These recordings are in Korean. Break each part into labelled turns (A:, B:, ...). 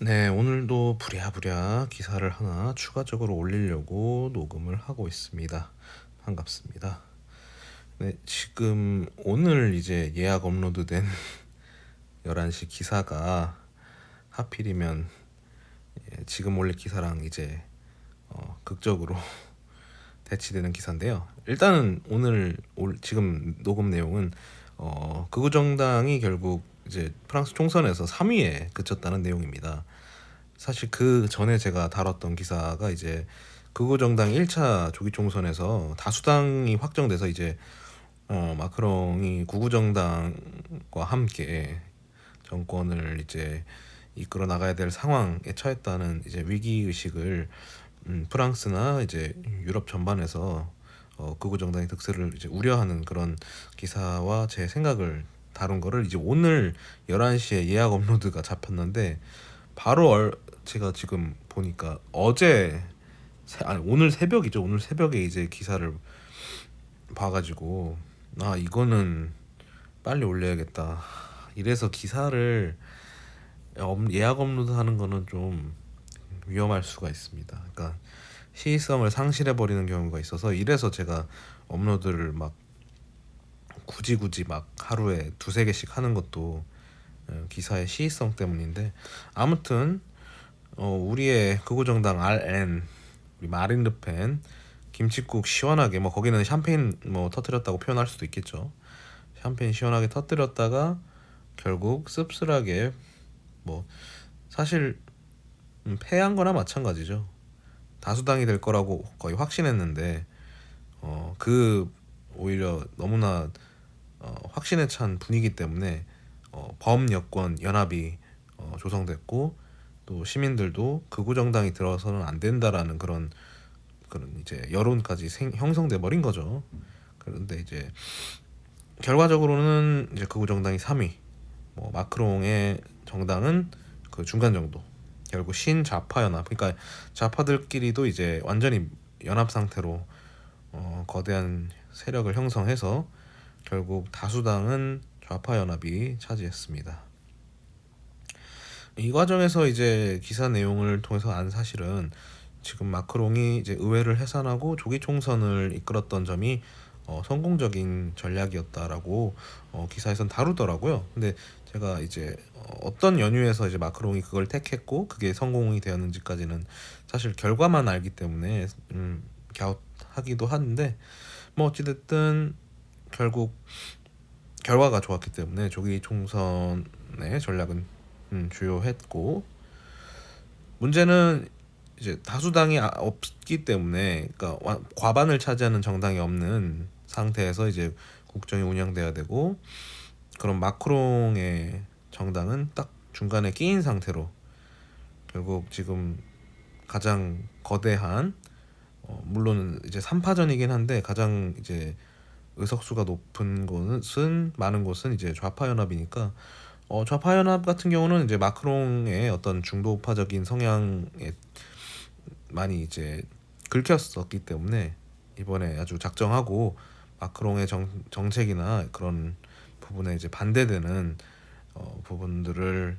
A: 네, 오늘도 부랴부랴 기사를 하나 추가적으로 올리려고 녹음을 하고 있습니다. 반갑습니다. 네, 지금 오늘 이제 예약 업로드된 11시 기사가 하필이면 지금 올릴 기사랑 이제 극적으로 대치되는 기사인데요. 일단은 오늘 지금 녹음 내용은 극우정당이 결국 이제 프랑스 총선에서 3위에 그쳤다는 내용입니다. 사실 그 전에 제가 다뤘던 기사가 이제 극우정당 1차 조기 총선에서 다수당이 확정돼서 이제 마크롱이 극우정당과 함께 정권을 이제 이끌어 나가야 될 상황에 처했다는 이제 위기 의식을 프랑스나 이제 유럽 전반에서 극우정당의 득세를 이제 우려하는 그런 기사와 제 생각을 다룬 거를 이제 오늘 11시에 예약 업로드가 잡혔는데 바로 제가 지금 보니까 아니 오늘 새벽이죠. 오늘 새벽에 이제 기사를 봐가지고 아 이거는 빨리 올려야겠다. 이래서 기사를 예약 업로드하는 거는 좀 위험할 수가 있습니다. 그러니까 시의성을 상실해 버리는 경우가 있어서 이래서 제가 업로드를 막 굳이 막 하루에 두세 개씩 하는 것도 기사의 시의성 때문인데 아무튼 우리의 극우정당 RN 우리 마린 르펜 김칫국 시원하게 뭐 거기는 샴페인 뭐 터뜨렸다고 표현할 수도 있겠죠. 샴페인 시원하게 터뜨렸다가 결국 씁쓸하게 뭐 사실 패한 거나 마찬가지죠. 다수당이 될 거라고 거의 확신했는데 그 오히려 너무나 확신에 찬 분위기 때문에 범여권 연합이 조성됐고 또 시민들도 극우 정당이 들어서는 안 된다라는 그런 이제 여론까지 형성돼 버린 거죠. 그런데 이제 결과적으로는 이제 극우 정당이 3위, 뭐 마크롱의 정당은 그 중간 정도. 결국 신좌파 연합, 그러니까 좌파들끼리도 이제 완전히 연합 상태로 거대한 세력을 형성해서 결국 다수당은 좌파 연합이 차지했습니다. 이 과정에서 이제 기사 내용을 통해서 안 사실은 지금 마크롱이 이제 의회를 해산하고 조기 총선을 이끌었던 점이 성공적인 전략이었다라고 기사에선 다루더라고요. 근데 제가 이제 어떤 연유에서 이제 마크롱이 그걸 택했고 그게 성공이 되었는지까지는 사실 결과만 알기 때문에 갸웃하기도 하는데 뭐 어찌됐든 결국 결과가 좋았기 때문에 조기 총선의 전략은 주요했고 문제는 이제 다수당이 없기 때문에 그러니까 과반을 차지하는 정당이 없는 상태에서 이제 국정이 운영돼야 되고 그런 마크롱의 정당은 딱 중간에 끼인 상태로 결국 지금 가장 거대한 물론 이제 3파전이긴 한데 가장 이제 의석수가 높은 곳은 많은 곳은 이제 좌파 연합이니까 좌파 연합 같은 경우는 이제 마크롱의 어떤 중도우파적인 성향에 많이 이제 긁혔었기 때문에 이번에 아주 작정하고 마크롱의 정책이나 그런 부분에 이제 반대되는 부분들을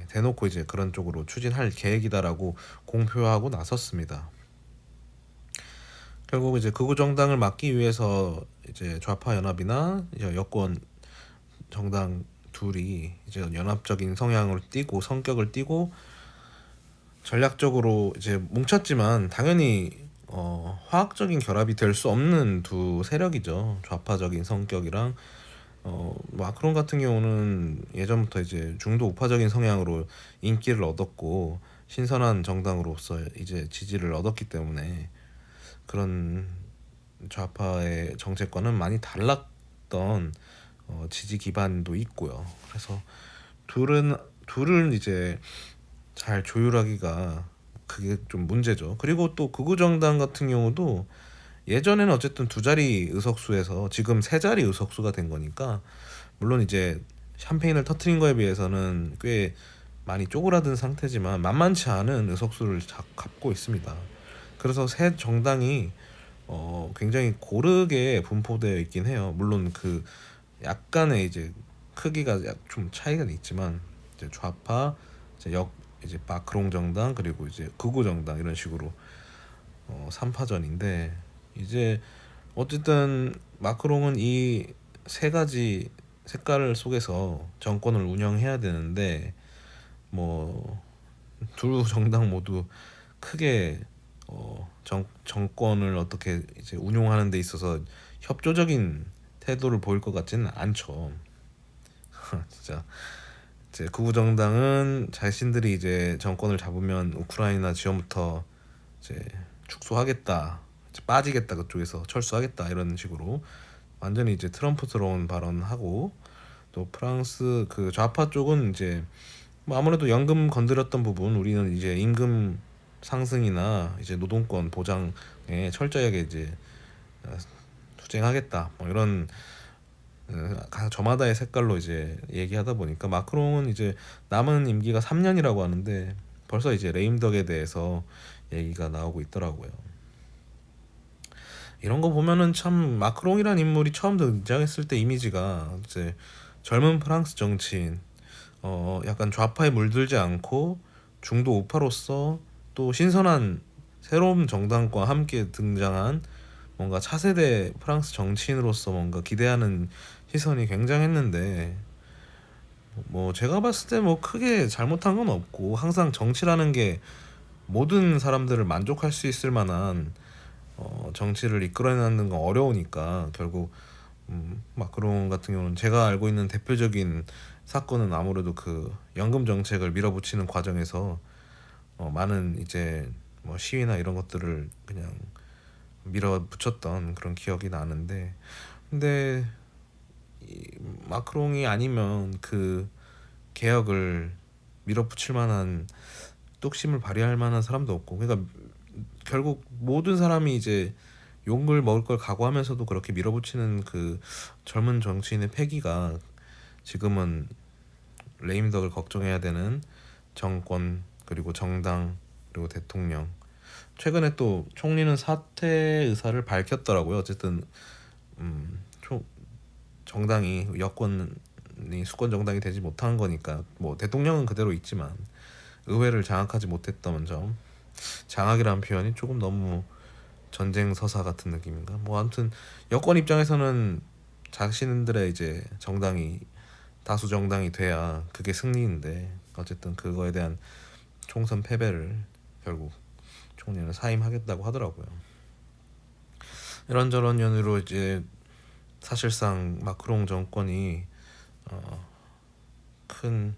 A: 대놓고 이제 그런 쪽으로 추진할 계획이다라고 공표하고 나섰습니다. 결국 이제 극우 정당을 막기 위해서 이제 좌파 연합이나 이제 여권 정당 둘이 이제 연합적인 성향을 띠고 성격을 띠고 전략적으로 이제 뭉쳤지만 당연히 화학적인 결합이 될 수 없는 두 세력이죠. 좌파적인 성격이랑 마크롱 같은 경우는 예전부터 이제 중도 우파적인 성향으로 인기를 얻었고 신선한 정당으로서 이제 지지를 얻었기 때문에 그런 좌파의 정책과는 많이 달랐던 지지 기반도 있고요. 그래서 둘은 이제 잘 조율하기가 그게 좀 문제죠. 그리고 또 극우 정당 같은 경우도 예전에는 어쨌든 두 자리 의석수에서 지금 세 자리 의석수가 된 거니까 물론 이제 샴페인을 터트린 거에 비해서는 꽤 많이 쪼그라든 상태지만 만만치 않은 의석수를 갖고 있습니다. 그래서 새 정당이 굉장히 고르게 분포되어 있긴 해요. 물론 그 약간의 이제 크기가 좀 차이가 있지만 이제 좌파, 이제 이제 마크롱 정당 그리고 이제 극우 정당 이런 식으로 3파전인데 이제 어쨌든 마크롱은 이 세 가지 색깔 속에서 정권을 운영해야 되는데 뭐 두 정당 모두 크게 정권을 어떻게 이제 운용하는 데 있어서 협조적인 태도를 보일 것 같지는 않죠. 진짜 이제 극우 정당은 자신들이 이제 정권을 잡으면 우크라이나 지원부터 이제 축소하겠다, 이제 빠지겠다, 그쪽에서 철수하겠다 이런 식으로 완전히 이제 트럼프스러운 발언하고, 또 프랑스 그 좌파 쪽은 이제 뭐 아무래도 연금 건드렸던 부분 우리는 이제 임금 상승이나 이제 노동권 보장에 철저하게 이제 투쟁하겠다 뭐 이런 저마다의 색깔로 이제 얘기하다 보니까 마크롱은 이제 남은 임기가 3년이라고 하는데 벌써 이제 레임덕에 대해서 얘기가 나오고 있더라고요. 이런 거 보면은 참 마크롱이란 인물이 처음 등장했을 때 이미지가 이제 젊은 프랑스 정치인, 약간 좌파에 물들지 않고 중도 우파로서 또 신선한 새로운 정당과 함께 등장한 뭔가 차세대 프랑스 정치인으로서 뭔가 기대하는 시선이 굉장했는데, 뭐 제가 봤을 때 뭐 크게 잘못한 건 없고 항상 정치라는 게 모든 사람들을 만족할 수 있을 만한 정치를 이끌어내는 건 어려우니까 결국 마크롱 같은 경우는 제가 알고 있는 대표적인 사건은 아무래도 그 연금 정책을 밀어붙이는 과정에서 많은 이제 뭐 시위나 이런 것들을 그냥 밀어붙였던 그런 기억이 나는데, 근데 이 마크롱이 아니면 그 개혁을 밀어붙일 만한 뚝심을 발휘할 만한 사람도 없고, 그러니까 결국 모든 사람이 이제 욕을 먹을 걸 각오하면서도 그렇게 밀어붙이는 그 젊은 정치인의 패기가 지금은 레임덕을 걱정해야 되는 정권 그리고 정당 그리고 대통령, 최근에 또 총리는 사퇴 의사를 밝혔더라고요. 어쨌든 정당이 여권이 수권 정당이 되지 못한 거니까 뭐 대통령은 그대로 있지만 의회를 장악하지 못했던 점, 장악이라는 표현이 조금 너무 전쟁 서사 같은 느낌인가? 뭐 아무튼 여권 입장에서는 자신들의 이제 정당이 다수 정당이 돼야 그게 승리인데, 어쨌든 그거에 대한 총선 패배를 결국 총리는 사임하겠다고 하더라고요. 이런저런 연유로 이제 사실상 마크롱 정권이 큰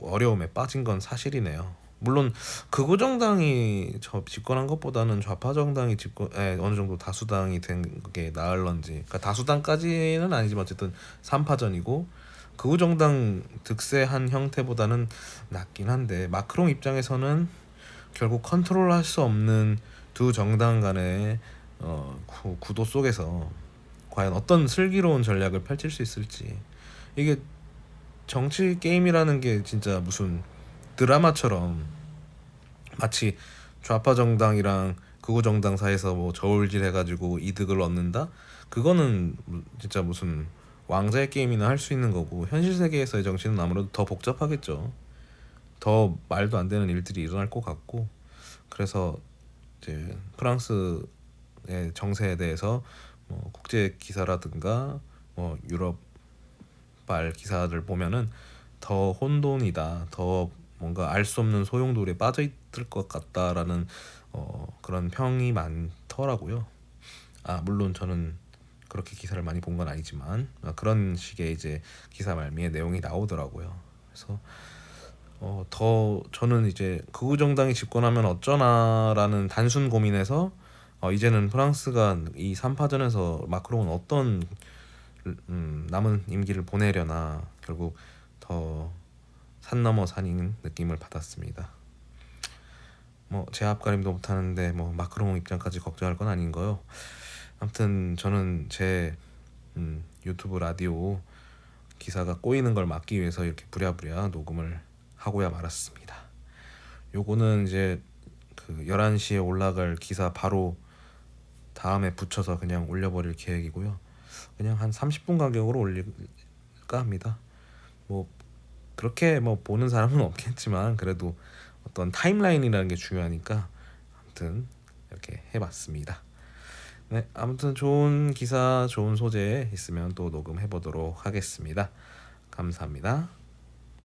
A: 어려움에 빠진 건 사실이네요. 물론 극우 정당이 집권한 것보다는 좌파 정당이 어느 정도 다수당이 된 게 나을런지, 그러니까 다수당까지는 아니지만 어쨌든 3파전이고 극우 정당 득세한 형태보다는 낫긴 한데, 마크롱 입장에서는 결국 컨트롤할 수 없는 두 정당 간의 구도 속에서 과연 어떤 슬기로운 전략을 펼칠 수 있을지, 이게 정치 게임이라는 게 진짜 무슨 드라마처럼 마치 좌파 정당이랑 극우 정당 사이에서 뭐 저울질 해가지고 이득을 얻는다? 그거는 진짜 무슨 왕자의 게임이나 할 수 있는 거고, 현실 세계에서의 정치는 아무래도 더 복잡하겠죠. 더 말도 안 되는 일들이 일어날 것 같고, 그래서 이제 프랑스의 정세에 대해서 뭐 국제 기사라든가 뭐 유럽발 기사들 보면은 더 혼돈이다, 더 뭔가 알 수 없는 소용돌이에 빠져 있을 것 같다라는 그런 평이 많더라고요. 물론 저는 그렇게 기사를 많이 본 건 아니지만 그런 식의 이제 기사 말미에 내용이 나오더라고요. 그래서 더 저는 이제 극우 정당이 집권하면 어쩌나라는 단순 고민에서 이제는 프랑스가 이 3파전에서 마크롱은 어떤 남은 임기를 보내려나, 결국 더 산 넘어 산인 느낌을 받았습니다. 뭐 제 앞가림도 못하는데 뭐 마크롱 입장까지 걱정할 건 아닌 거요. 아무튼 저는 제 유튜브 라디오 기사가 꼬이는 걸 막기 위해서 이렇게 부랴부랴 녹음을 하고야 말았습니다. 요거는 이제 그 11시에 올라갈 기사 바로 다음에 붙여서 그냥 올려버릴 계획이고요. 그냥 한 30분 간격으로 올릴까 합니다. 뭐 그렇게 뭐 보는 사람은 없겠지만 그래도 어떤 타임라인이라는 게 중요하니까 아무튼 이렇게 해봤습니다. 네, 아무튼 좋은 기사, 좋은 소재 있으면 또 녹음해 보도록 하겠습니다. 감사합니다.